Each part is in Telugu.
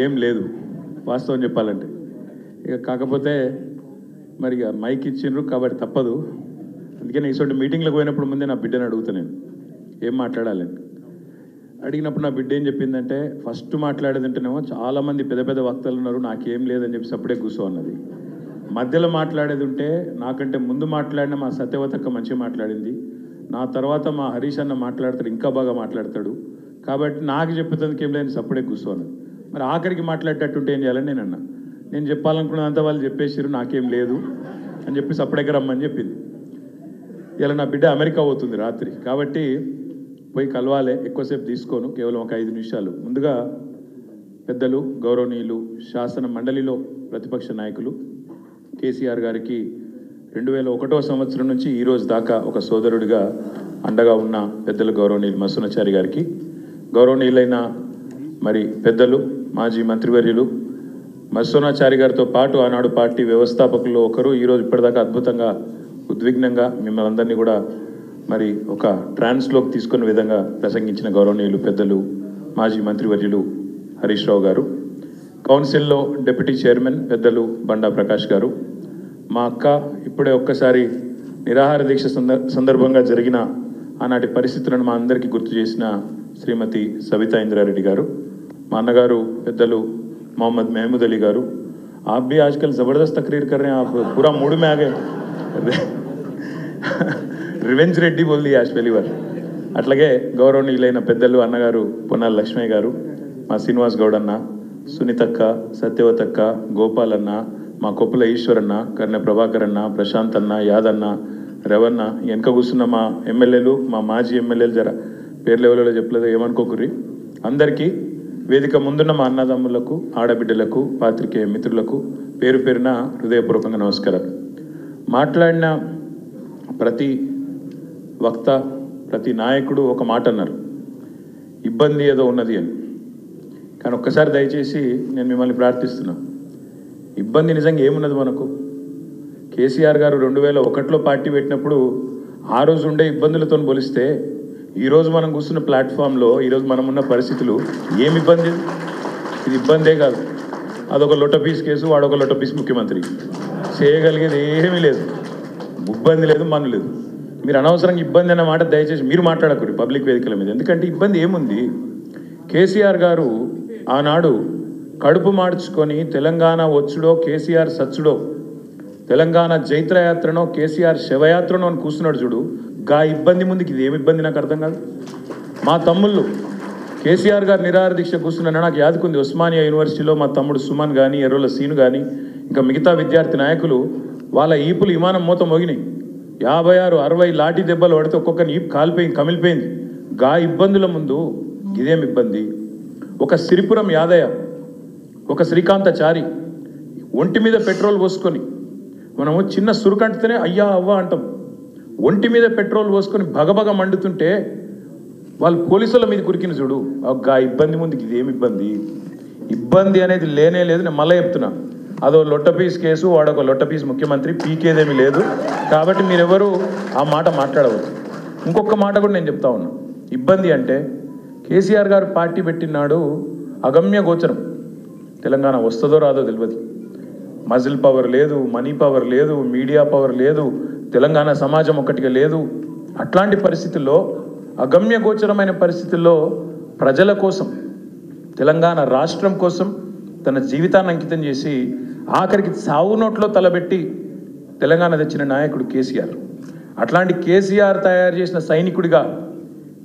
ఏం లేదు వాస్తవం చెప్పాలంటే. ఇక కాకపోతే మరి మైక్ ఇచ్చిండ్రు కాబట్టి తప్పదు. అందుకని ఇటువంటి మీటింగ్లకు పోయినప్పుడు ముందే నా బిడ్డని అడుగుతా నేను ఏం మాట్లాడాలని. అడిగినప్పుడు నా బిడ్డ ఏం చెప్పిందంటే, ఫస్ట్ మాట్లాడేదంటేనేమో చాలామంది పెద్ద పెద్ద వక్తలు ఉన్నారు, నాకేం లేదని చెప్పి సప్పుడే కూర్చో అన్నది. మధ్యలో మాట్లాడేది ఉంటే నాకంటే ముందు మాట్లాడిన మా సత్యవతక్క మంచిగా మాట్లాడింది, నా తర్వాత మా హరీష్ అన్న మాట్లాడతాడు, ఇంకా బాగా మాట్లాడతాడు, కాబట్టి నాకు చెప్పేందుకు ఏం లేదని సప్పుడే కూర్చోను. మరి ఆఖరికి మాట్లాడేటట్టుంటే ఏం చేయాలని నేను అన్నా. నేను చెప్పాలనుకున్నంత వాళ్ళు చెప్పేసారు, నాకేం లేదు అని చెప్పి సప్పుడెక్క రమ్మని చెప్పింది. ఇలా నా బిడ్డ అమెరికా పోతుంది రాత్రి, కాబట్టి పోయి కలవాలి, ఎక్కువసేపు తీసుకోను, కేవలం ఒక 5 నిమిషాలు. ముందుగా పెద్దలు గౌరవనీయులు శాసన మండలిలో ప్రతిపక్ష నాయకులు కేసీఆర్ గారికి 2001వ సంవత్సరం నుంచి ఈ రోజు దాకా ఒక సోదరుడిగా అండగా ఉన్న పెద్దలు గౌరవనీయులు మసునాచారి గారికి, గౌరవనీయులైన మరి పెద్దలు మాజీ మంత్రివర్యులు మసునాచారి గారితో పాటు ఆనాడు పార్టీ వ్యవస్థాపకుల్లో ఒకరు, ఈరోజు ఇప్పటిదాకా అద్భుతంగా ఉద్విగ్నంగా మిమ్మల్ని అందరినీ కూడా మరి ఒక ట్రాన్స్లోకి తీసుకునే విధంగా ప్రసంగించిన గౌరవనీయులు పెద్దలు మాజీ మంత్రివర్యులు హరీష్ రావు గారు, కౌన్సిల్లో డిప్యూటీ చైర్మన్ పెద్దలు బండా ప్రకాష్ గారు, మా అక్క ఇప్పుడే ఒక్కసారి నిరాహార దీక్ష సందర్భంగా జరిగిన ఆనాటి పరిస్థితులను మా అందరికీ గుర్తు చేసిన శ్రీమతి సవితా ఇంద్రారెడ్డి గారు, మా అన్నగారు పెద్దలు मोहम्मद महमूद अली गारू, आप भी आजकल ज़बरदस्त तकरीर कर रहे हैं, आप पूरा मूड में आ गए, रिवेंज रेड्डी बोल दिया आज पहली बार. అట్లాగే గౌరవనీయులైన పెద్దలు అన్నగారు పొన్నాల లక్ష్మయ్య గారు, మా శ్రీనివాస్ గౌడ్ అన్న, సునీతక్క, సత్యవతక్క, గోపాల్ అన్న, మా కొప్పుల ఈశ్వరన్న, కర్ణ ప్రభాకర్ అన్న, ప్రశాంత్ అన్న, యాదన్న, రవన్న, వెనక కూర్చున్న మా ఎమ్మెల్యేలు, మా మాజీ ఎమ్మెల్యేలు, జర పేర్లు ఎవరో చెప్పలేదు ఏమనుకోకుర్రి, అందరికీ వేదిక ముందున్న మా అన్నదమ్ములకు, ఆడబిడ్డలకు, పాత్రికేయ మిత్రులకు పేరు పేరున హృదయపూర్వకంగా నమస్కారాలు. మాట్లాడిన ప్రతి వక్త, ప్రతి నాయకుడు ఒక మాట అన్నారు, ఇబ్బంది ఏదో ఉన్నది అని. కానీ ఒక్కసారి దయచేసి నేను మిమ్మల్ని ప్రార్థిస్తున్నా, ఇబ్బంది నిజంగా ఏమున్నది మనకు? కేసీఆర్ గారు 2001లో పార్టీ పెట్టినప్పుడు ఆ రోజు ఉండే ఇబ్బందులతో పోలిస్తే ఈరోజు మనం కూర్చున్న ప్లాట్ఫామ్లో ఈరోజు మనం ఉన్న పరిస్థితులు ఏమి ఇబ్బంది? ఇది ఇబ్బందే కాదు, అదొక లొట్టపీస్ కేసు, వాడొక లొట్టపీస్ ముఖ్యమంత్రి, చేయగలిగేది ఏమీ లేదు, ఇబ్బంది లేదు, మన్ను లేదు. మీరు అనవసరంగా ఇబ్బంది అన్న మాట దయచేసి మీరు మాట్లాడకూడదు పబ్లిక్ వేదికల మీద. ఎందుకంటే ఇబ్బంది ఏముంది? కేసీఆర్ గారు ఆనాడు కడుపు మార్చుకొని తెలంగాణ వచ్చుడో కేసీఆర్ సచ్చుడో, తెలంగాణ జైత్రయాత్రనో కేసీఆర్ శవయాత్రనో అని కూర్చున్నాడు చూడు, గా ఇబ్బంది ముందుకి ఇది ఏమి ఇబ్బంది నాకు అర్థం కాదు. మా తమ్ముళ్ళు కేసీఆర్ గారు నిరాహార దీక్ష కూర్చున్నా నాకు యాదుకుంది, ఉస్మానియా యూనివర్సిటీలో మా తమ్ముడు సుమన్ కానీ, ఎర్రోల సీను కానీ, ఇంకా మిగతా విద్యార్థి నాయకులు వాళ్ళ ఈపులు విమానం మూత మోగినాయి, 56, 60 లాఠీ దెబ్బలు పడితే ఒక్కొక్కరిని ఈపు కాలిపోయింది, కమిలిపోయింది. గా ఇబ్బందుల ముందు ఇదేం ఇబ్బంది? ఒక సిరిపురం యాదయ్య, ఒక శ్రీకాంతాచారి ఒంటి మీద పెట్రోల్ పోసుకొని, మనము చిన్న సురుకంటితేనే అయ్యా అవ్వ అంటాం, ఒంటి మీద పెట్రోల్ పోసుకొని భగభగ మండుతుంటే వాళ్ళు పోలీసుల మీద కురికిన చూడు, ఆ ఇబ్బంది ముందుకి ఇదేమి ఇబ్బంది? ఇబ్బంది అనేది లేనే లేదు. నేను మళ్ళీ చెప్తున్నా, అదో లొట్టపీస్ కేసు, వాడొక లొట్టపీస్ ముఖ్యమంత్రి, పీకేదేమీ లేదు. కాబట్టి మీరెవరు ఆ మాట మాట్లాడవద్దు. ఇంకొక మాట కూడా నేను చెప్తా ఉన్నా, ఇబ్బంది అంటే కేసీఆర్ గారు పార్టీ పెట్టినాడు అగమ్య గోచరం, తెలంగాణ వస్తుందో రాదో తెలియదు, మజిల్ పవర్ లేదు, మనీ పవర్ లేదు, మీడియా పవర్ లేదు, తెలంగాణ సమాజం ఒక్కటిగా లేదు. అట్లాంటి పరిస్థితుల్లో, అగమ్య గోచరమైన పరిస్థితుల్లో ప్రజల కోసం, తెలంగాణ రాష్ట్రం కోసం తన జీవితాన్ని అంకితం చేసి ఆఖరికి సావు నోట్లో తలబెట్టి తెలంగాణ తెచ్చిన నాయకుడు కేసీఆర్. అట్లాంటి కేసీఆర్ తయారు చేసిన సైనికుడిగా,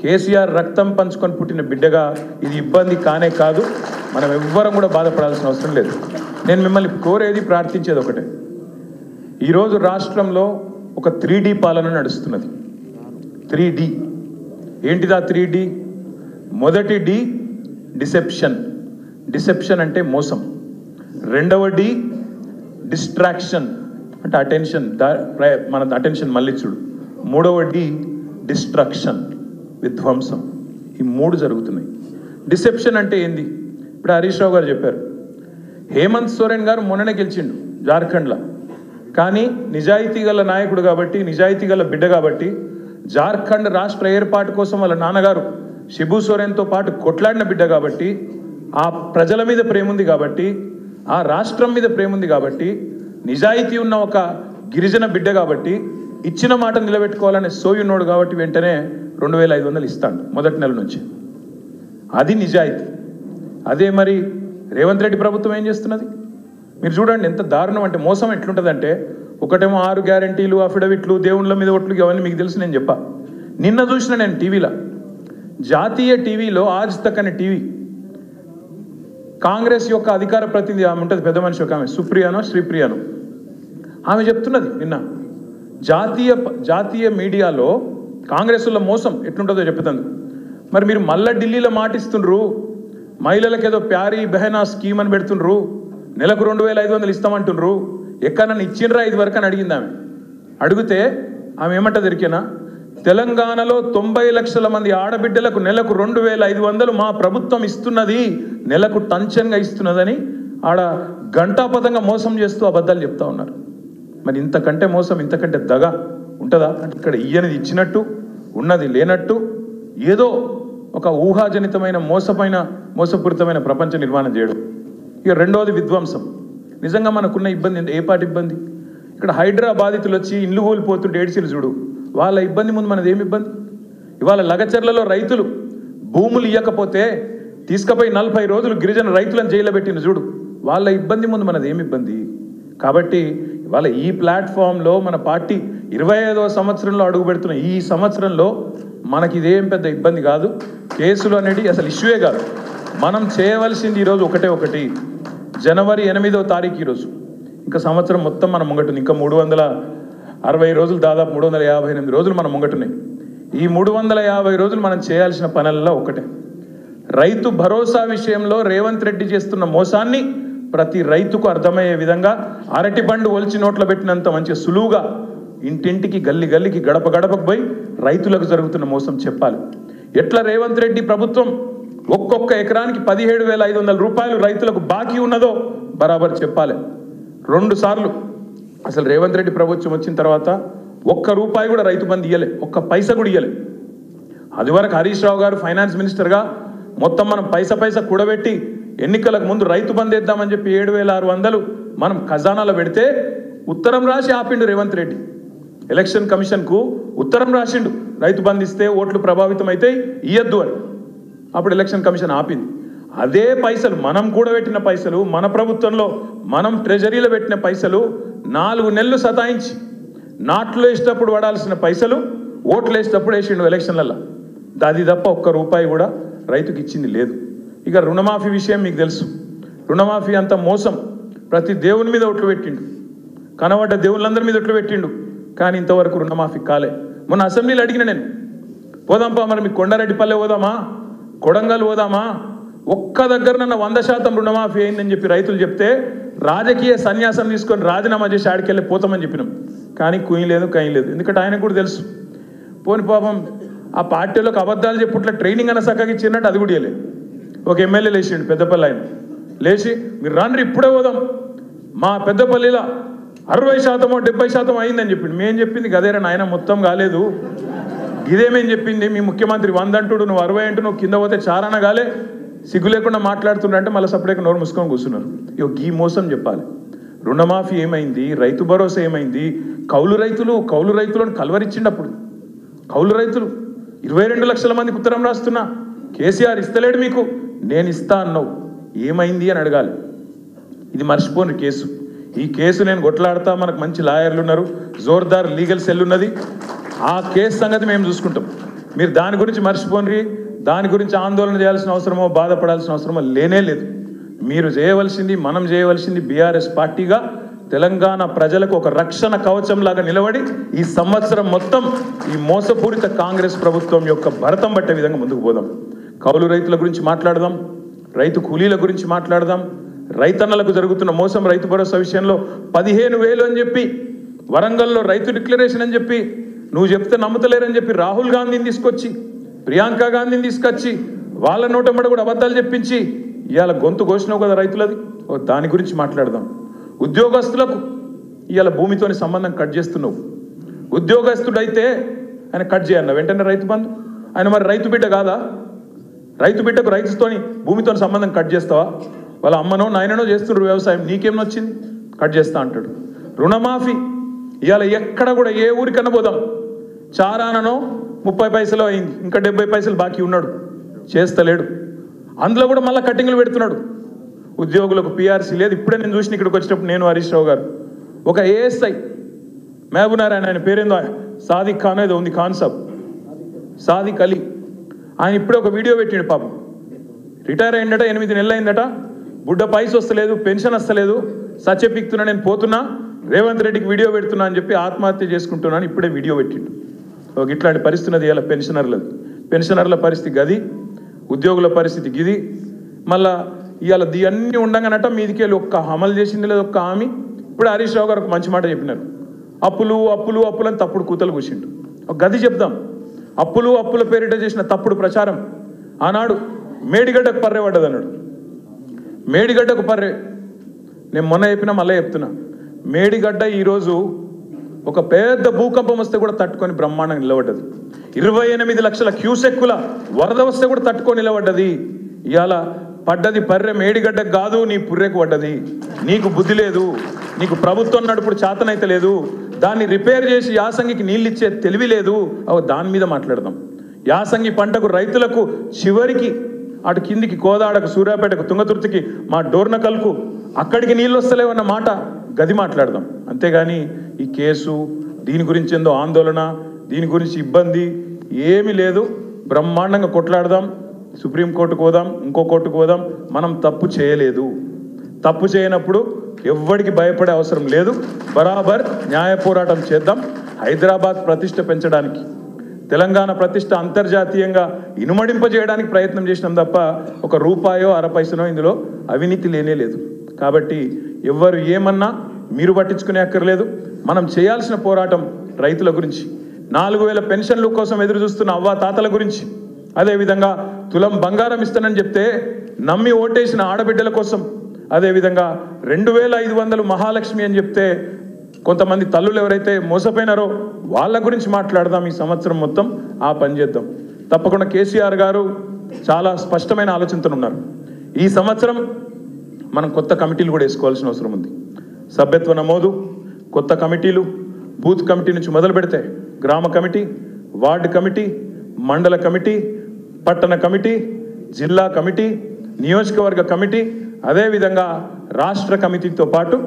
కేసీఆర్ రక్తం పంచుకొని పుట్టిన బిడ్డగా ఇది ఇబ్బంది కానే కాదు. మనం ఎవ్వరం కూడా బాధపడాల్సిన అవసరం లేదు. నేను మిమ్మల్ని కోరేది, ప్రార్థించేది ఒకటే, ఈరోజు రాష్ట్రంలో ఒక 3D పాలన నడుస్తున్నది. 3D ఏంటిదా? 3D. మొదటి డి డిసెప్షన్, డిసెప్షన్ అంటే మోసం. రెండవ డి డిస్ట్రాక్షన్ అంటే అటెన్షన్, మన అటెన్షన్ మళ్ళించుడు. మూడవ డి డిస్ట్రక్షన్, విధ్వంసం. ఈ 3 జరుగుతున్నాయి. డిసెప్షన్ అంటే ఏంది? ఇప్పుడు హరీష్ రావు గారు చెప్పారు, హేమంత్ సోరెన్ గారు మొన్ననే గెలిచిండు జార్ఖండ్లో, కానీ నిజాయితీ గల నాయకుడు కాబట్టి, నిజాయితీ గల బిడ్డ కాబట్టి, జార్ఖండ్ రాష్ట్ర ఏర్పాటు కోసం వాళ్ళ నాన్నగారు శిబు సోరెన్తో పాటు కొట్లాడిన బిడ్డ కాబట్టి ఆ ప్రజల మీద ప్రేమ ఉంది కాబట్టి, ఆ రాష్ట్రం మీద ప్రేమ ఉంది కాబట్టి, నిజాయితీ ఉన్న ఒక గిరిజన బిడ్డ కాబట్టి, ఇచ్చిన మాట నిలబెట్టుకోవాలనే సోయున్నోడు కాబట్టి వెంటనే 2500 ఇస్తాడు మొదటి నెల నుంచి. అది నిజాయితీ. అదే మరి రేవంత్ రెడ్డి ప్రభుత్వం ఏం చేస్తున్నది మీరు చూడండి. ఎంత దారుణం అంటే, మోసం ఎట్లుంటుందంటే, ఒకటేమో 6 గ్యారంటీలు, అఫిడవిట్లు, దేవుళ్ళ మీద ఒట్లు, అవన్నీ మీకు తెలుసు. నేను చెప్పా, నిన్న చూసిన నేను టీవీలో, జాతీయ టీవీలో ఆజ్ తక్ అనే టీవీ, కాంగ్రెస్ యొక్క అధికార ప్రతినిధి ఆమె ఉంటుంది, పెద్ద మనిషి ఒక ఆమె, సుప్రియానో శ్రీప్రియానో, ఆమె చెప్తున్నది నిన్న, జాతీయ మీడియాలో కాంగ్రెస్లో మోసం ఎట్లుంటుందో చెప్తుంది. మరి మీరు మళ్ళా ఢిల్లీలో మాటిస్తుండ్రు, మహిళలకు ఏదో ప్యారీ బెహనా స్కీమ్ అని పెడుతుండ్రు, నెలకు 2500 ఇస్తామంటుండ్రు, ఎక్కడన్నా ఇచ్చిండ్రా ఇది వరకు అని అడిగింది ఆమె. అడిగితే ఆమె ఏమంటది ఎరికేనా, తెలంగాణలో 90 లక్షల మంది ఆడబిడ్డలకు నెలకు 2500 మా ప్రభుత్వం ఇస్తున్నది, నెలకు టంచన్గా ఇస్తున్నదని ఆడ గంటాపదంగా మోసం చేస్తూ అబద్ధాలు చెప్తా ఉన్నారు. మరి ఇంతకంటే మోసం, ఇంతకంటే దగ ఉంటుందా? అంటే ఇక్కడ ఇయ్యనిది ఇచ్చినట్టు, ఉన్నది లేనట్టు, ఏదో ఒక ఊహాజనితమైన మోసపూరితమైన ప్రపంచ నిర్మాణం చేయడం. ఇక రెండవది విధ్వంసం. నిజంగా మనకున్న ఇబ్బంది ఏ పాటి ఇబ్బంది? ఇక్కడ హైదరాబాదితులు వచ్చి ఇల్లు కోల్పోతుంటే ఏడ్చిలు చూడు, వాళ్ళ ఇబ్బంది ముందు మనది ఏమి ఇబ్బంది? ఇవాళ లగచర్లలో రైతులు భూములు ఇవ్వకపోతే తీసుకుపోయి 40 రోజులు గిరిజన రైతులను జైల్లో పెట్టిన చూడు, వాళ్ళ ఇబ్బంది ముందు మనది ఏమి ఇబ్బంది? కాబట్టి ఇవాళ ఈ ప్లాట్ఫామ్లో మన పార్టీ 25వ సంవత్సరంలో అడుగు పెడుతున్న ఈ సంవత్సరంలో మనకి ఇదేం పెద్ద ఇబ్బంది కాదు. కేసులు అనేది అసలు ఇష్యూయే కాదు. మనం చేయవలసింది ఈరోజు ఒకటి, జనవరి 8వ తారీఖు ఈరోజు. ఇంకా సంవత్సరం మొత్తం మనం ముంగటుంది. ఇంకా 360 రోజులు, దాదాపు 358 రోజులు మనం ముంగటున్నాయి. ఈ 350 రోజులు మనం చేయాల్సిన పనుల్లో ఒకటే, రైతు భరోసా విషయంలో రేవంత్ రెడ్డి చేస్తున్న మోసాన్ని ప్రతి రైతుకు అర్థమయ్యే విధంగా అరటి పండు ఒలిచి నోట్లో పెట్టినంత మంచి సులువుగా ఇంటింటికి, గల్లి గల్లికి, గడప గడపకు పోయి రైతులకు జరుగుతున్న మోసం చెప్పాలి. ఎట్లా రేవంత్ రెడ్డి ప్రభుత్వం ఒక్కొక్క ఎకరానికి 17,500 రూపాయలు రైతులకు బాకీ ఉన్నదో బరాబర్ చెప్పాలి. 2 సార్లు అసలు రేవంత్ రెడ్డి ప్రభుత్వం వచ్చిన తర్వాత ₹1 కూడా రైతు బంధు ఇయ్యలే, ఒక్క పైసా కూడా ఇయ్యలే. అది వరకు హరీష్ రావు గారు ఫైనాన్స్ మినిస్టర్గా మొత్తం మనం పైసా కూడబెట్టి ఎన్నికలకు ముందు రైతు బంధు వేద్దామని చెప్పి 7,600 మనం ఖజానాలో పెడితే ఉత్తరం రాసి ఆపిండు రేవంత్ రెడ్డి. ఎలక్షన్ కమిషన్కు ఉత్తరం రాసిండు, రైతు బంధు ఇస్తే ఓట్లు ప్రభావితం అయితే ఇయ్యద్దు అని. అప్పుడు ఎలక్షన్ కమిషన్ ఆపింది. అదే పైసలు మనం కూడబెట్టిన పైసలు, మన ప్రభుత్వంలో మనం ట్రెజరీలో పెట్టిన పైసలు 4 నెలలు సతాయించి నాట్లు వేసేటప్పుడు పడాల్సిన పైసలు ఓట్లు వేసేటప్పుడు వేసిండు ఎలక్షన్లలో. అది తప్ప ₹1 కూడా రైతుకి ఇచ్చింది లేదు. ఇక రుణమాఫీ విషయం మీకు తెలుసు. రుణమాఫీ అంత మోసం, ప్రతి దేవుని మీద ఒట్లు పెట్టిండు, కనబడ్డ దేవుళ్ళందరి మీద ఒట్లు పెట్టిండు, కానీ ఇంతవరకు రుణమాఫీ కాలే. మొన్న అసెంబ్లీలో అడిగిన నేను, పోదాంపా మరి మీకు కొండారెడ్డిపల్లె పోదామా, కొడంగల్ పోదామా, ఒక్క దగ్గర నన్న 100% రుణమాఫీ అయిందని చెప్పి రైతులు చెప్తే రాజకీయ సన్యాసం తీసుకొని రాజీనామా చేసి ఆడికెళ్ళి పోతామని చెప్పినాం. కానీ కుయ్యి లేదు, కయ్యి లేదు. ఎందుకంటే ఆయనకు కూడా తెలుసు, పోని పాపం ఆ పార్టీలోకి అబద్ధాలు చెప్పుట్ల ట్రైనింగ్ అన్న చక్కగా ఇచ్చినట్టు అది కూడా ఇవ్వలేదు. ఒక ఎమ్మెల్యే లేచిండు పెద్దపల్లి, ఆయన లేచి మీరు రాండ్రి ఇప్పుడే పోదాం, మా పెద్దపల్లిలో 60% 70% అయిందని చెప్పిండు. మేము చెప్పింది గదేరా నాయన, మొత్తం కాలేదు, ఇదేమేం చెప్పింది మీ ముఖ్యమంత్రి 100 అంటుడు, నువ్వు 60 అంటూ నువ్వు కింద పోతే చారాన కాలే, సిగ్గు లేకుండా మాట్లాడుతుండే మళ్ళీ సపరేట్గా నోరు మూసుకొని కూర్చున్నారు. ఈ మోసం చెప్పాలి. రుణమాఫీ ఏమైంది, రైతు భరోసా ఏమైంది, కౌలు రైతులను కలవరిచ్చిండప్పుడు. కౌలు రైతులు 22 లక్షల మందికి ఉత్తరం రాస్తున్నా, కేసీఆర్ ఇస్తలేడు మీకు, నేను ఇస్తా అన్నావు, ఏమైంది అని అడగాలి. ఇది మర్చిపోని కేసు. ఈ కేసు నేను కొట్లాడతా, మనకు మంచి లాయర్లు ఉన్నారు, జోర్దార్ లీగల్ సెల్ ఉన్నది, ఆ కేసు సంగతి మేము చూసుకుంటాం. మీరు దాని గురించి మర్చిపోండి, దాని గురించి ఆందోళన చేయాల్సిన అవసరమో బాధపడాల్సిన అవసరమో లేనే లేదు. మీరు చేయవలసింది, మనం చేయవలసింది బీఆర్ఎస్ పార్టీగా తెలంగాణ ప్రజలకు ఒక రక్షణ కవచంలాగా నిలబడి ఈ సంవత్సరం మొత్తం ఈ మోసపూరిత కాంగ్రెస్ ప్రభుత్వం యొక్క భరతం పట్టే విధంగా ముందుకు పోదాం. కౌలు రైతుల గురించి మాట్లాడదాం, రైతు కూలీల గురించి మాట్లాడదాం, రైతన్నలకు జరుగుతున్న మోసం, రైతు భరోసా విషయంలో 15,000 అని చెప్పి, వరంగల్లో రైతు డిక్లరేషన్ అని చెప్పి, నువ్వు చెప్తే నమ్ముతలేరని చెప్పి రాహుల్ గాంధీని తీసుకొచ్చి, ప్రియాంక గాంధీని తీసుకొచ్చి, వాళ్ళ నోటమ్మడ కూడా అబద్ధాలు చెప్పించి ఇవాళ గొంతు కోసినావు కదా రైతులది, దాని గురించి మాట్లాడదాం. ఉద్యోగస్తులకు ఇవాళ భూమితోని సంబంధం కట్ చేస్తున్నావు. ఉద్యోగస్తుడైతే ఆయన కట్ చేయన్న వెంటనే రైతు బంధు, ఆయన మరి రైతు బిడ్డ కాదా? రైతు బిడ్డకు రైతుతోని భూమితో సంబంధం కట్ చేస్తావా? వాళ్ళ అమ్మనో నాయననో చేస్తున్నారు వ్యవసాయం, నీకేం నచ్చింది? కట్ చేస్తా అంటాడు. రుణమాఫీ ఇవాళ ఎక్కడ కూడా ఏ ఊరికన్నా పోదాం, చారాననో 30 పైసలు అయింది, ఇంకా 70 పైసలు బాకీ ఉన్నాడు, చేస్తలేడు. అందులో కూడా మళ్ళీ కటింగ్లు పెడుతున్నాడు. ఉద్యోగులకు పిఆర్సీ లేదు. ఇప్పుడే నేను చూసిన ఇక్కడికి వచ్చినప్పుడు నేను హరీష్ రావు గారు ఒక ఏఎస్ఐ మహబూబ్నగర్, ఆయన పేరేందో సాదిక్ ఖాన్ ఏదో ఉంది, కాన్సెప్ట్ సాదిక్ అలీ, ఆయన ఇప్పుడే ఒక వీడియో పెట్టిండు. పాపం రిటైర్ అయిందట, 8 నెలలు అయిందట, బుడ్డ పైస వస్తలేదు, పెన్షన్ వస్తలేదు, సత్యపిక్తున్నా, నేను పోతున్నా, రేవంత్ రెడ్డికి వీడియో పెడుతున్నా అని చెప్పి ఆత్మహత్య చేసుకుంటున్నాను ఇప్పుడే వీడియో పెట్టిండు. ఒక ఇట్లాంటి పరిస్థితి ఇలా పెన్షనర్ల పరిస్థితి గది, ఉద్యోగుల పరిస్థితి గిది. మళ్ళా ఇవాళ అన్నీ ఉండగానట మీదికి వెళ్ళి ఒక్క అమలు చేసింది లేదు ఒక్క హామీ. ఇప్పుడు హరీష్ రావు గారు ఒక మంచి మాట చెప్పినారు, అప్పులు అప్పులు అప్పులు అని తప్పుడు కూతలు కూర్చిండు. ఒక గది చెప్దాం, అప్పుల పేరిట చేసిన తప్పుడు ప్రచారం ఆనాడు మేడిగడ్డకు పర్రే పడ్డది అన్నాడు. మేడిగడ్డకు పర్రే, నేను మొన్న చెప్పినా మళ్ళీ చెప్తున్నా, మేడిగడ్డ ఈరోజు ఒక పెద్ద భూకంపం వస్తే కూడా తట్టుకొని బ్రహ్మాండంగా నిలబడ్డది. 28 లక్షల క్యూసెక్కుల వరద వస్తే కూడా తట్టుకొని నిలబడ్డది. ఇవాళ పడ్డది పర్రె మేడిగడ్డకు కాదు, నీ పుర్రెకు పడ్డది. నీకు బుద్ధి లేదు, నీకు ప్రభుత్వం నడుపుడు చేతనైతే లేదు, దాన్ని రిపేర్ చేసి యాసంగికి నీళ్ళు ఇచ్చే తెలివి లేదు. దాని మీద మాట్లాడదాం. యాసంగి పంటకు రైతులకు చివరికి అటు కిందికి కోదాడకు, సూర్యాపేటకు, తుంగతుర్తికి, మా డోర్నకల్కు అక్కడికి నీళ్ళు వస్తలేవన్న మాట గది మాట్లాడదాం. అంతేగాని ఈ కేసు దీని గురించి ఏందో ఆందోళన, దీని గురించి ఇబ్బంది ఏమీ లేదు. బ్రహ్మాండంగా కొట్లాడదాం, సుప్రీంకోర్టుకు పోదాం, ఇంకో కోర్టుకు పోదాం. మనం తప్పు చేయలేదు, తప్పు చేయనప్పుడు ఎవ్వడికి భయపడే అవసరం లేదు. బరాబర్ న్యాయ పోరాటం చేద్దాం. హైదరాబాద్ ప్రతిష్ట పెంచడానికి, తెలంగాణ ప్రతిష్ట అంతర్జాతీయంగా ఇనుమడింపజేయడానికి ప్రయత్నం చేసినాం తప్ప ఒక రూపాయో అర పైసనో ఇందులో అవినీతి లేనే లేదు. కాబట్టి ఎవ్వరు ఏమన్నా మీరు పట్టించుకునే అక్కర్లేదు. మనం చేయాల్సిన పోరాటం రైతుల గురించి, 4000 పెన్షన్ల కోసం ఎదురు చూస్తున్న అవ్వ తాతల గురించి, అదేవిధంగా తులం బంగారం ఇస్తానని చెప్తే నమ్మి ఓటేసిన ఆడబిడ్డల కోసం, అదేవిధంగా 2500 మహాలక్ష్మి అని చెప్తే కొంతమంది తల్లులు ఎవరైతే మోసపోయినారో వాళ్ళ గురించి మాట్లాడదాం. ఈ సంవత్సరం మొత్తం ఆ పని చేద్దాం. తప్పకుండా కేసీఆర్ గారు చాలా స్పష్టమైన ఆలోచనతో ఉన్నారు. ఈ సంవత్సరం మనం కొత్త కమిటీలు కూడా వేసుకోవాల్సిన అవసరం ఉంది. సభ్యత్వ నమోదు, కొత్త కమిటీలు, బూత్ కమిటీ నుంచి మొదలు పెడితే గ్రామ కమిటీ, వార్డు కమిటీ, మండల కమిటీ, పట్టణ కమిటీ, జిల్లా కమిటీ, నియోజకవర్గ కమిటీ, అదేవిధంగా రాష్ట్ర కమిటీతో పాటు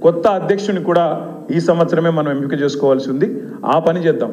కొత్త అధ్యక్షుని కూడా ఈ సంవత్సరమే మనం ఎంపిక చేసుకోవాల్సి ఉంది. ఆ పని చేద్దాం.